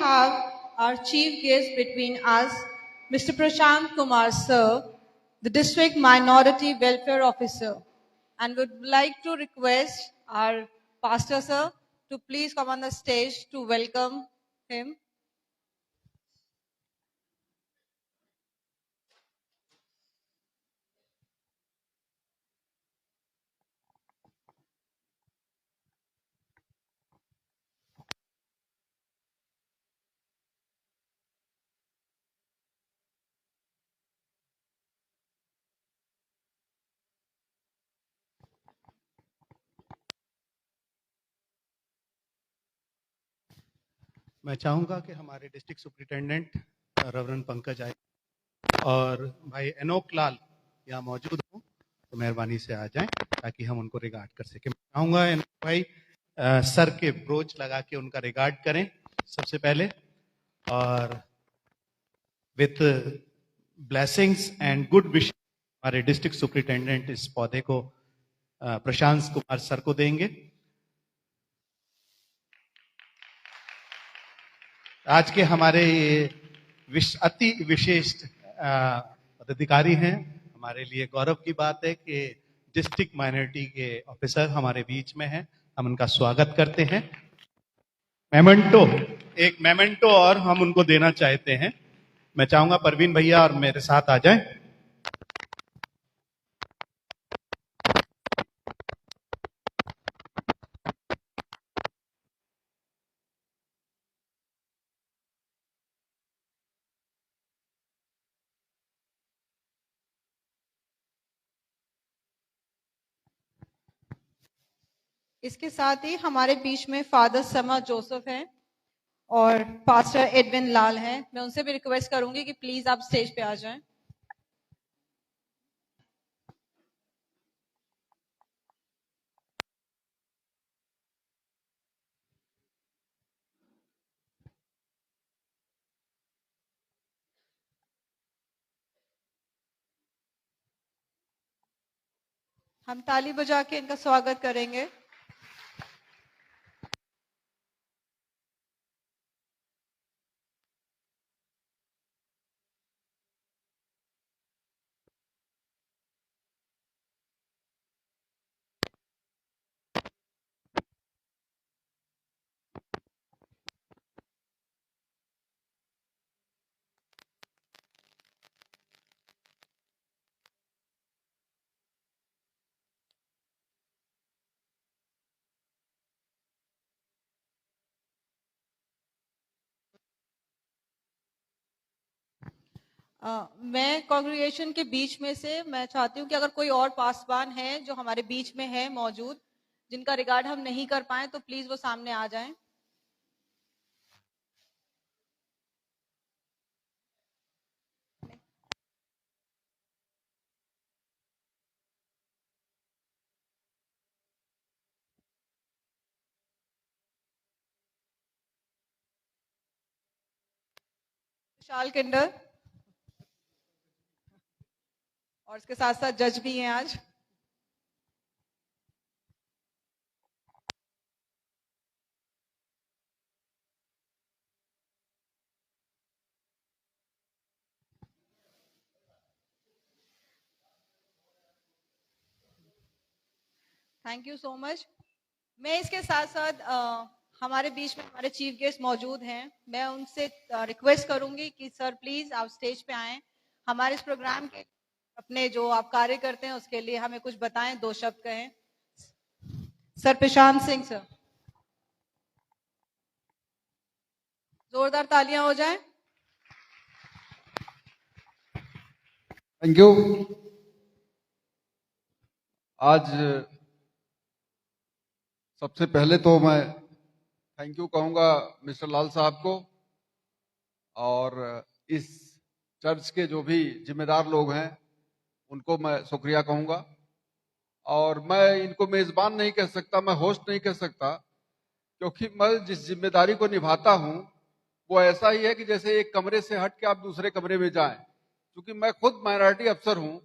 have our chief guest between us, Mr. Prashant Kumar Sir, the District Minority Welfare Officer, and would like to request our Pastor Sir to please come on the stage to welcome him. मैं चाहूँगा कि हमारे district superintendent reverend Pankaj आए और भाई Enoch लाल यहाँ मौजूद हो तो मेहरबानी से आ जाएं ताकि हम उनको रिगार्ड कर सकें। मैं चाहूँगा एनोक भाई सर के ब्रोच लगा के उनका रिगार्ड करें सबसे पहले, और with blessings and good wish हमारे डिस्ट्रिक्ट सुपरिटेंडेंट इस पौधे को प्रशांत कुमार सर को देंगे। आज के हमारे अति विशिष्ट पदाधिकारी हैं। हमारे लिए गौरव की बात है कि डिस्ट्रिक्ट माइनॉरिटी के ऑफिसर हमारे बीच में हैं। हम उनका स्वागत करते हैं। एक मेमेंटो और हम उनको देना चाहते हैं। मैं चाहूंगा परवीन भैया और मेरे साथ आ जाएं। इसके साथ ही हमारे बीच में फादर समा जोसेफ हैं और पास्टर एडविन लाल हैं। मैं उनसे भी रिक्वेस्ट करूंगी कि प्लीज आप स्टेज पे आ जाएं। हम ताली बजा के इनका स्वागत करेंगे। मैं कांग्रेगेशन के बीच में से मैं चाहती हूँ कि अगर कोई और पासवान है जो हमारे बीच में है मौजूद, जिनका रिगार्ड हम नहीं कर पाए, तो प्लीज वो सामने आ जाएं। विशाल किंडर और इसके साथ साथ जज भी हैं आज। Thank you so much. मैं इसके साथ साथ हमारे बीच में हमारे चीफ गेस्ट मौजूद हैं। मैं उनसे रिक्वेस्ट करूंगी कि सर प्लीज आप स्टेज पे आएं। हमारे इस प्रोग्राम के अपने जो आप कार्य करते हैं उसके लिए हमें कुछ बताएं, 2 शब्द कहें। सर प्रशांत सिंह सर, जोरदार तालियां हो जाएं। Thank you. आज सबसे पहले तो मैं थैंक यू कहूंगा मिस्टर लाल साहब को और इस चर्च के जो भी जिम्मेदार लोग हैं उनको मैं शुक्रिया कहूंगा। और मैं इनको मेजबान नहीं कह सकता, मैं होस्ट नहीं कह सकता, क्योंकि मैं जिस जिम्मेदारी को निभाता हूं वो ऐसा ही है कि जैसे एक कमरे से हट के आप दूसरे कमरे में जाएं। क्योंकि मैं खुद माइनॉरिटी अफसर हूं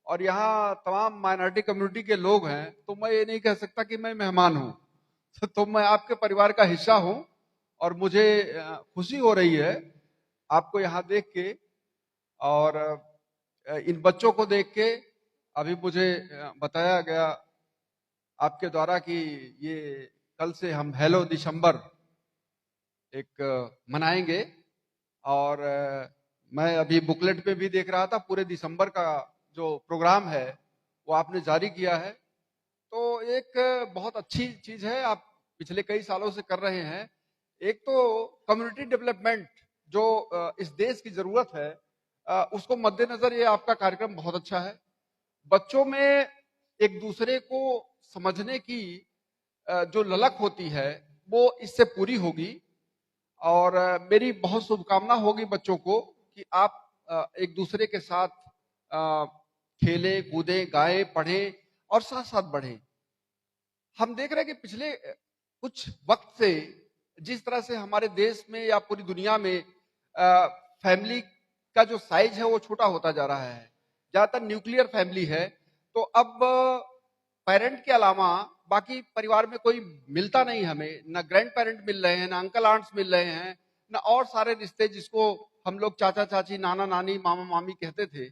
और यहाँ तमाम माइनॉरिटी कम्युनिटी के लोग हैं, तो मैं ये नहीं कह सकता कि मैं मेहमान हूं। तो मैं आपके परिवार का हिस्सा हूं और मुझे खुशी हो रही है आपको यहाँ देख के, और इन बच्चों को देख के अभी मुझे बताया गया आपके द्वारा कि ये कल से हम हेलो दिसंबर एक मनाएंगे। और मैं अभी बुकलेट पे भी देख रहा था, पूरे दिसंबर का जो प्रोग्राम है वो आपने जारी किया है, तो एक बहुत अच्छी चीज है, आप पिछले कई सालों से कर रहे हैं। एक तो कम्युनिटी डेवलपमेंट जो इस देश की जरूरत है, उसको मद्देनजर ये आपका कार्यक्रम बहुत अच्छा है। बच्चों में एक दूसरे को समझने की जो ललक होती है वो इससे पूरी होगी, और मेरी बहुत शुभकामना होगी बच्चों को कि आप एक दूसरे के साथ खेलें, कूदें, गाएं, पढ़ें और साथ साथ बढ़ें। हम देख रहे हैं कि पिछले कुछ वक्त से जिस तरह से हमारे देश में या पूरी दुनिया में फैमिली का जो साइज है वो छोटा होता जा रहा है, ज्यादातर न्यूक्लियर फैमिली है। तो अब पेरेंट के अलावा बाकी परिवार में कोई मिलता नहीं, हमें ना ग्रैंड पेरेंट मिल रहे हैं, ना अंकल आंट्स मिल रहे हैं, ना और सारे रिश्ते जिसको हम लोग चाचा चाची, नाना नानी, मामा मामी कहते थे,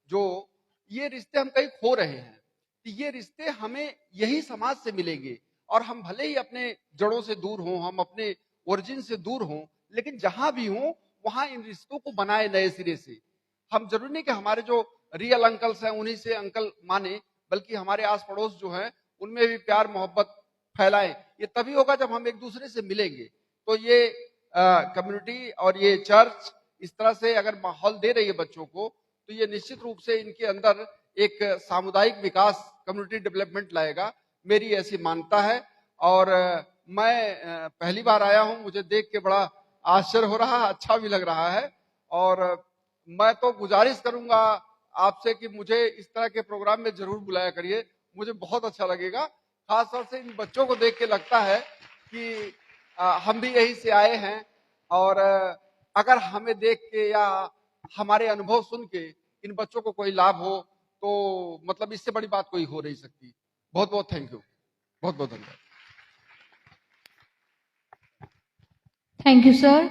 जो ये रिश्ते हम कहीं खो रहे हैं। ये रिश्ते हमें यही समाज से मिलेंगे, और हम भले ही अपने जड़ों से दूर हों, हम अपने ओरिजिन से दूर हों, लेकिन जहां भी हों वहां इन रिश्तों को बनाए नए सिरे से। हम जरूरी नहीं कि हमारे जो रियल अंकल्स हैं उन्हीं से अंकल माने, बल्कि हमारे आस पड़ोस जो है उनमें भी प्यार मोहब्बत फैलाएं। ये तभी होगा जब हम एक दूसरे से मिलेंगे। तो ये कम्युनिटी और ये चर्च इस तरह से अगर माहौल दे रही है बच्चों को, तो ये निश्चित रूप से इनके अंदर एक सामुदायिक विकास, कम्युनिटी डेवलपमेंट लाएगा, मेरी ऐसी मान्यता है। और मैं पहली बार आया हूं, मुझे देख के बड़ा आश्चर्य हो रहा है, अच्छा भी लग रहा है। और मैं तो गुजारिश करूंगा आपसे कि मुझे इस तरह के प्रोग्राम में जरूर बुलाया करिए, मुझे बहुत अच्छा लगेगा। खासतौर से इन बच्चों को देख के लगता है कि हम भी यहीं से आए हैं, और अगर हमें देख के या हमारे अनुभव सुन के इन बच्चों को कोई लाभ हो, तो मतलब इससे बड़ी बात कोई हो नहीं सकती। बहुत बहुत थैंक यू, बहुत बहुत धन्यवाद। Thank you sir.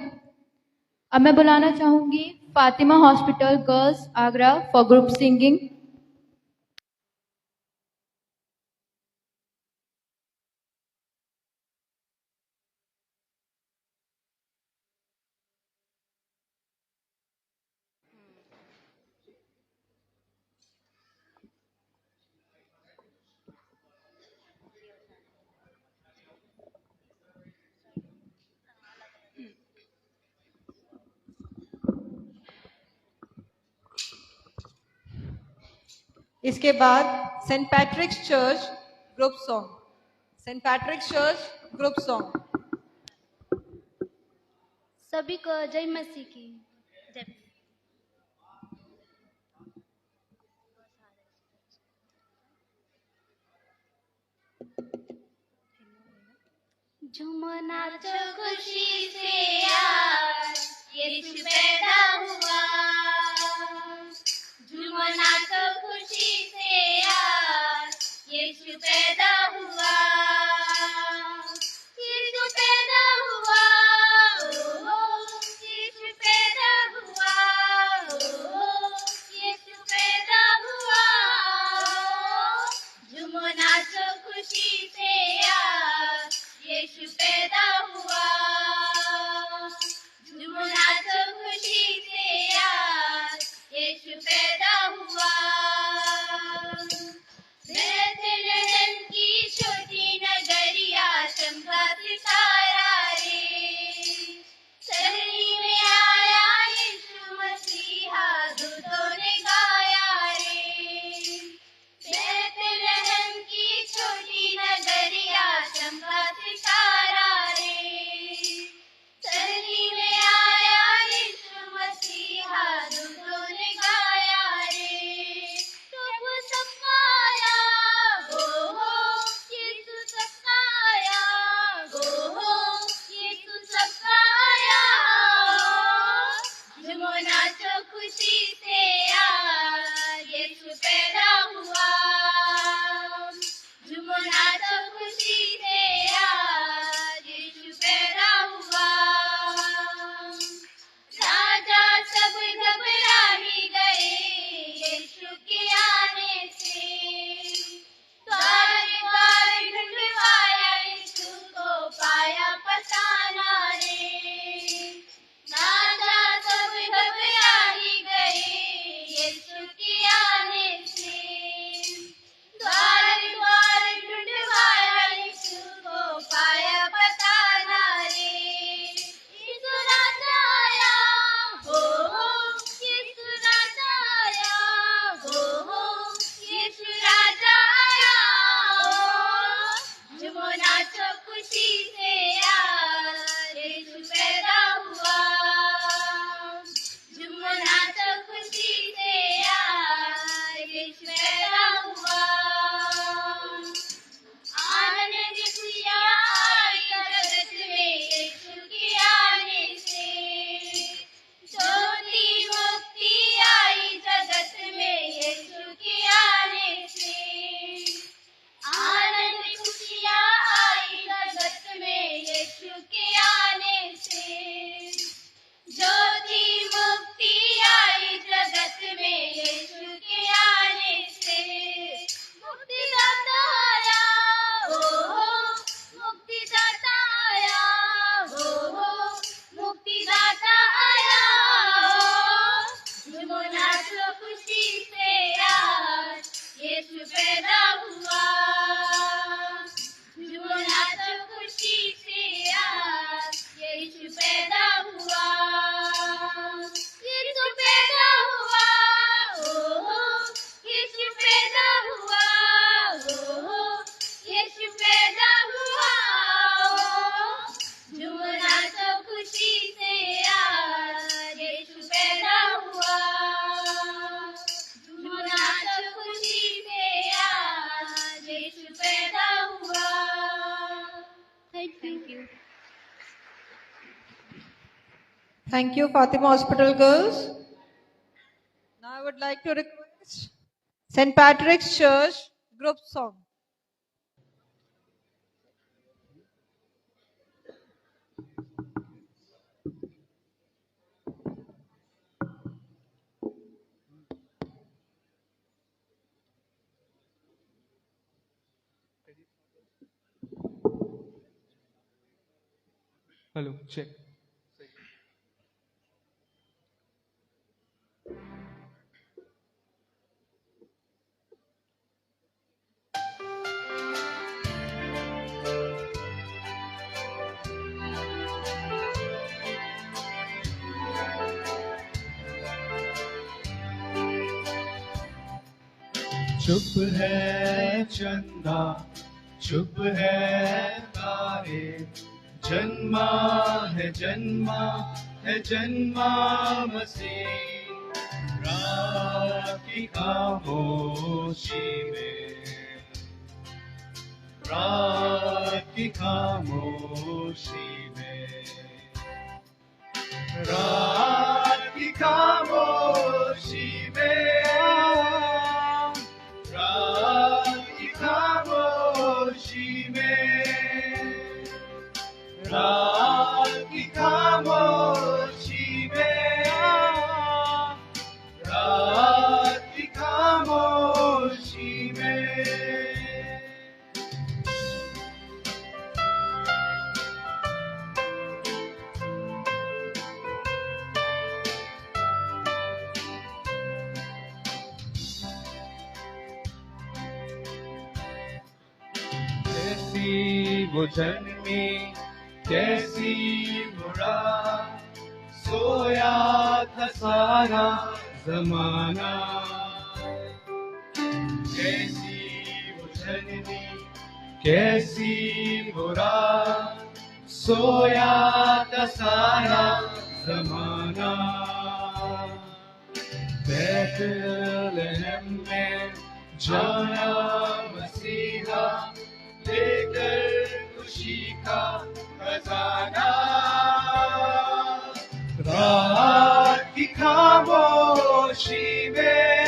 अब मैं बुलाना चाहूंगी Fatima hospital girls Agra for group singing. इसके बाद saint Patrick's church group song, saint Patrick's church group song. सभी को जय मसीह की जय। झूमो नाचो खुशी से आज यीशु पैदा हुआ, झूमो नाचो खुशी से आज यीशु पैदा हुआ, यीशु पैदा हुआ, ओ यीशु पैदा हुआ, ओ यीशु पैदा हुआ, झूमो नाचो खुशी से आज यीशु पैदा हुआ। Thank you, Fatima Hospital girls. Now I would like to request St. Patrick's Church group song. Hello check. चुप है चंदा, चुप है तारे, जन्मा है जन्मा मसीह। रात की खामोशी में, रात की खामोशी में, रात की खामोशी में, रात की खामोशी में, रात की खामोशी में, रात की खामोशी में। कैसी वो जन्मी, कैसी बुरा, सोया था सारा जमाना। कैसी वो जन्मी, कैसी बुरा, सोया था सारा जमाना। बैतलहम में जाना मसीहा, लेकर खुशी का खजाना। रात की खामोशी में,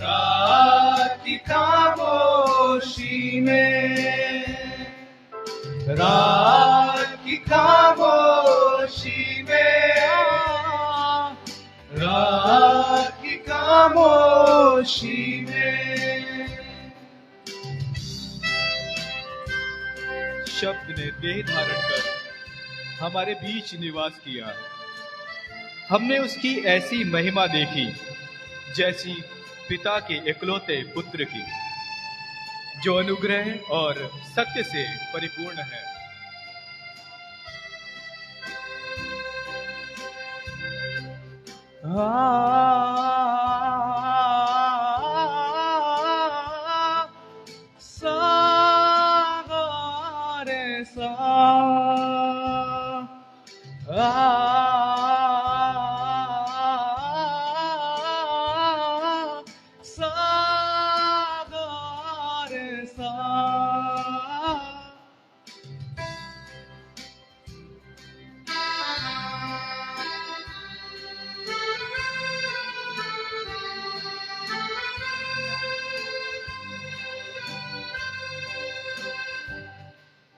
रात की खामोशी में, रात की खामोशी में, रात की खामोशी में। शब्द ने देह धारण कर हमारे बीच निवास किया। हमने उसकी ऐसी महिमा देखी जैसी पिता के इकलौते पुत्र की, जो अनुग्रह और सत्य से परिपूर्ण है।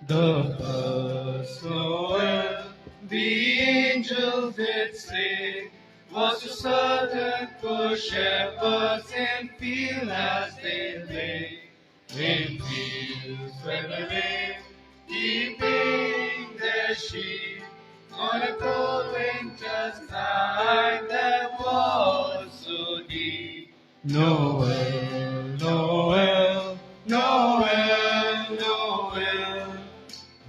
The first Noel, the angels did say, was to certain for shepherds in field as they lay, in fields where the lay, keeping their sheep on a cold winter's night that was so deep. Noel, Noel, Noel, Noel,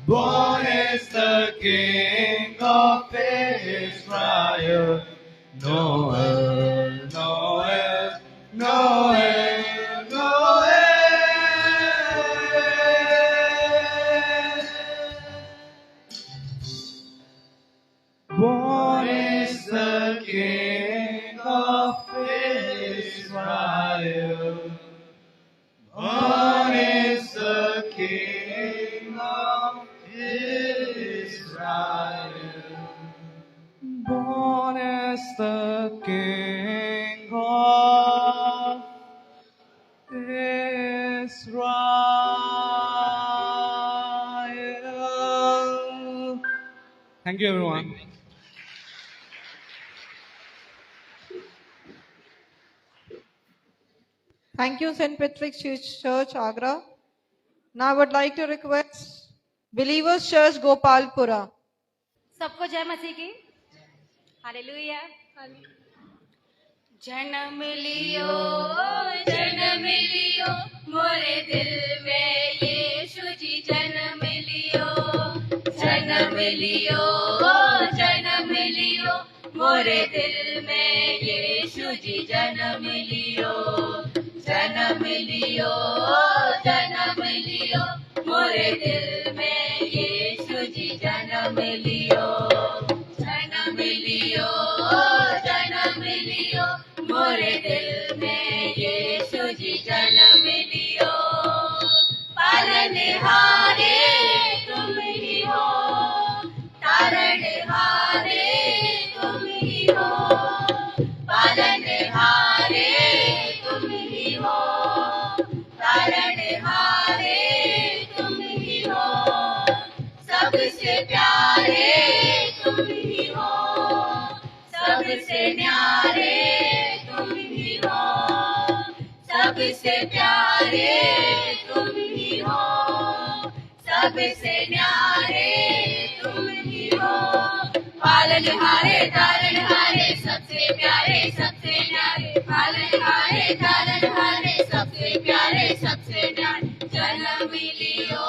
born is the King of Israel. Noel, Noel, Noel, Noel. Born is the King of Israel. Born is the King of Israel. Born as the King of Israel. Thank you, everyone. Thank you, St. Patrick's Church, Agra. Now I would like to request Believers Church, Gopalpura. सबको जय मसीह की hallelujah. जन्म लियो मोरे दिल में यीशु जी जन्म लियो मोरे दिल में यीशु जी जन्म लियो मोरे दिल में यीशु जी जन्म लियो मोरे दिल में यीशु जी जन्म लियो। पालनहारे तुम ही हो, तारणहारे तुम ही हो, पालनहारे तुम ही हो, तारणहारे तुम ही हो, सबसे प्यारे तुम ही हो, सबसे न्यारे तुम ही हो, सबसे प्यारे तुम ही हो, सबसे न्यारे तुम ही हो। पालनहारे तारणहारे सबसे प्यारे सबसे न्यारे, पालनहारे तारणहारे सबसे प्यारे सबसे न्यारे। जन्म लियो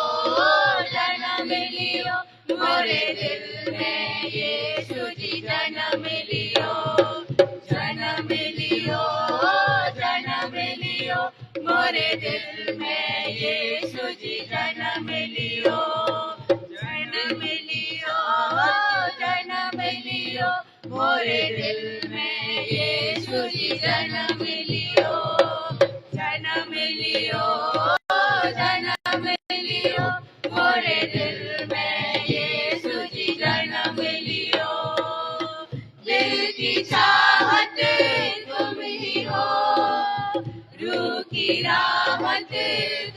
मोरे दिल में यीशु जी जन्म लियो मोरे दिल में यीशु जी जन्म लियो मोरे दिल में यीशु जी जन्म लियो मोरे दिल में यीशु जी जन्म लियो। दिल की चाहत तुम ही हो, रूह की राहत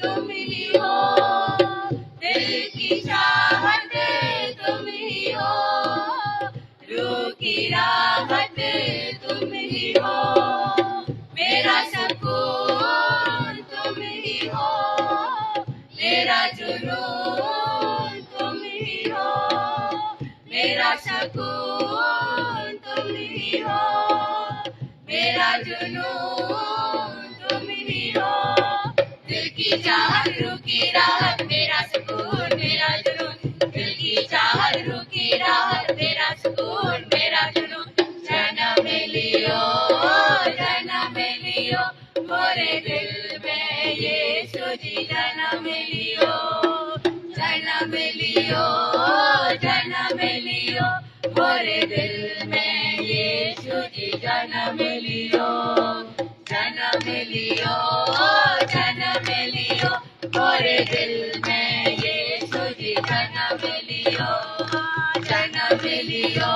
तुम ही हो, दिल की चाहत तुम ही हो, रूह की राहत तुम ही हो, मेरा सुकून तुम ही हो, मेरा जुनून तुम ही हो, मेरा सुकून तुम ही हो, मेरा जुनून तुम ही हो। दिल की चाहत रूह की राहत मेरा सुकून मेरा जुनून, दिल की चाहत रूह की राहत मेरा सुकून मेरा जुनून। जन्म लियो मोरे दिल में यीशु जी जन्म लियो मोरे दिल में यीशु जी जन्म लियो मोरे दिल में यीशु जी जन्म लियो